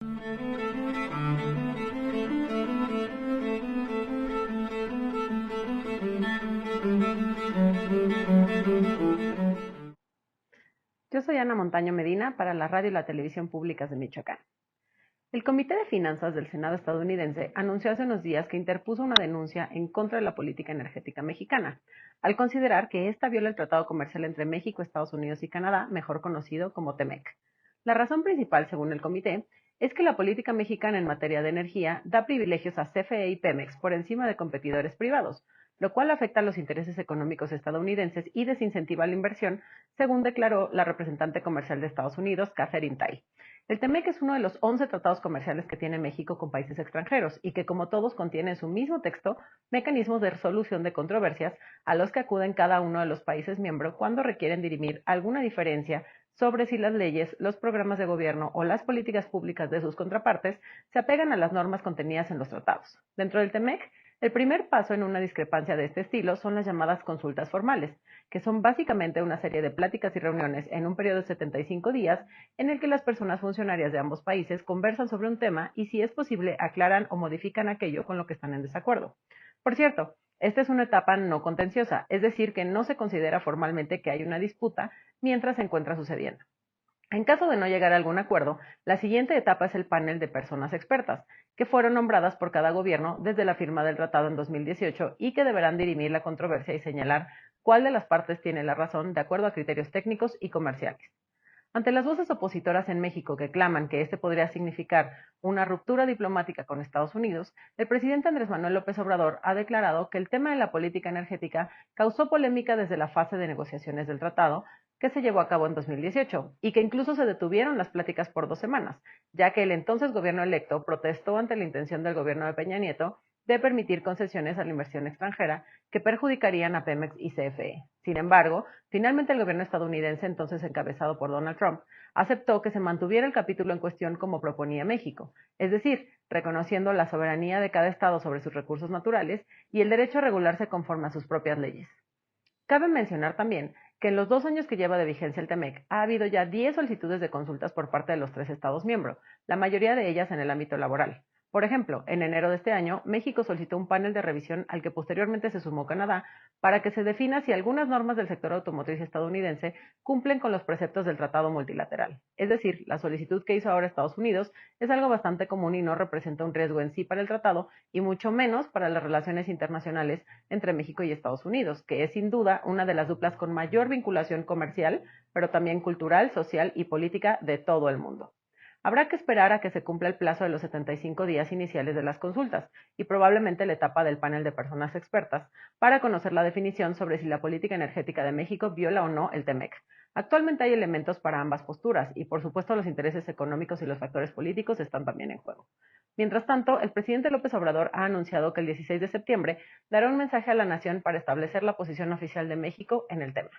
Yo soy Ana Montaño Medina para la radio y la televisión públicas de Michoacán. El Comité de Finanzas del Senado estadounidense anunció hace unos días que interpuso una denuncia en contra de la política energética mexicana, al considerar que esta viola el Tratado Comercial entre México, Estados Unidos y Canadá, mejor conocido como TEMEC. La razón principal, según el comité, es que la política mexicana en materia de energía da privilegios a CFE y Pemex por encima de competidores privados, lo cual afecta a los intereses económicos estadounidenses y desincentiva la inversión, según declaró la representante comercial de Estados Unidos, Catherine Tai. El TEMEC es uno de los 11 tratados comerciales que tiene México con países extranjeros y que, como todos, contiene en su mismo texto mecanismos de resolución de controversias a los que acuden cada uno de los países miembros cuando requieren dirimir alguna diferencia sobre si las leyes, los programas de gobierno o las políticas públicas de sus contrapartes se apegan a las normas contenidas en los tratados. Dentro del TEMEC, el primer paso en una discrepancia de este estilo son las llamadas consultas formales, que son básicamente una serie de pláticas y reuniones en un periodo de 75 días en el que las personas funcionarias de ambos países conversan sobre un tema y, si es posible, aclaran o modifican aquello con lo que están en desacuerdo. Por cierto, esta es una etapa no contenciosa, es decir, que no se considera formalmente que hay una disputa mientras se encuentra sucediendo. En caso de no llegar a algún acuerdo, la siguiente etapa es el panel de personas expertas, que fueron nombradas por cada gobierno desde la firma del tratado en 2018 y que deberán dirimir la controversia y señalar cuál de las partes tiene la razón de acuerdo a criterios técnicos y comerciales. Ante las voces opositoras en México que claman que este podría significar una ruptura diplomática con Estados Unidos, el presidente Andrés Manuel López Obrador ha declarado que el tema de la política energética causó polémica desde la fase de negociaciones del tratado, que se llevó a cabo en 2018, y que incluso se detuvieron las pláticas por 2 semanas, ya que el entonces gobierno electo protestó ante la intención del gobierno de Peña Nieto de permitir concesiones a la inversión extranjera que perjudicarían a Pemex y CFE. Sin embargo, finalmente el gobierno estadounidense, entonces encabezado por Donald Trump, aceptó que se mantuviera el capítulo en cuestión como proponía México, es decir, reconociendo la soberanía de cada estado sobre sus recursos naturales y el derecho a regularse conforme a sus propias leyes. Cabe mencionar también que en los 2 años que lleva de vigencia el TEMEC ha habido ya 10 solicitudes de consultas por parte de los 3 Estados miembros, la mayoría de ellas en el ámbito laboral. Por ejemplo, en enero de este año, México solicitó un panel de revisión al que posteriormente se sumó Canadá para que se defina si algunas normas del sector automotriz estadounidense cumplen con los preceptos del tratado multilateral. Es decir, la solicitud que hizo ahora Estados Unidos es algo bastante común y no representa un riesgo en sí para el tratado y mucho menos para las relaciones internacionales entre México y Estados Unidos, que es sin duda una de las duplas con mayor vinculación comercial, pero también cultural, social y política de todo el mundo. Habrá que esperar a que se cumpla el plazo de los 75 días iniciales de las consultas y probablemente la etapa del panel de personas expertas para conocer la definición sobre si la política energética de México viola o no el TEMEC. Actualmente hay elementos para ambas posturas y, por supuesto, los intereses económicos y los factores políticos están también en juego. Mientras tanto, el presidente López Obrador ha anunciado que el 16 de septiembre dará un mensaje a la nación para establecer la posición oficial de México en el tema.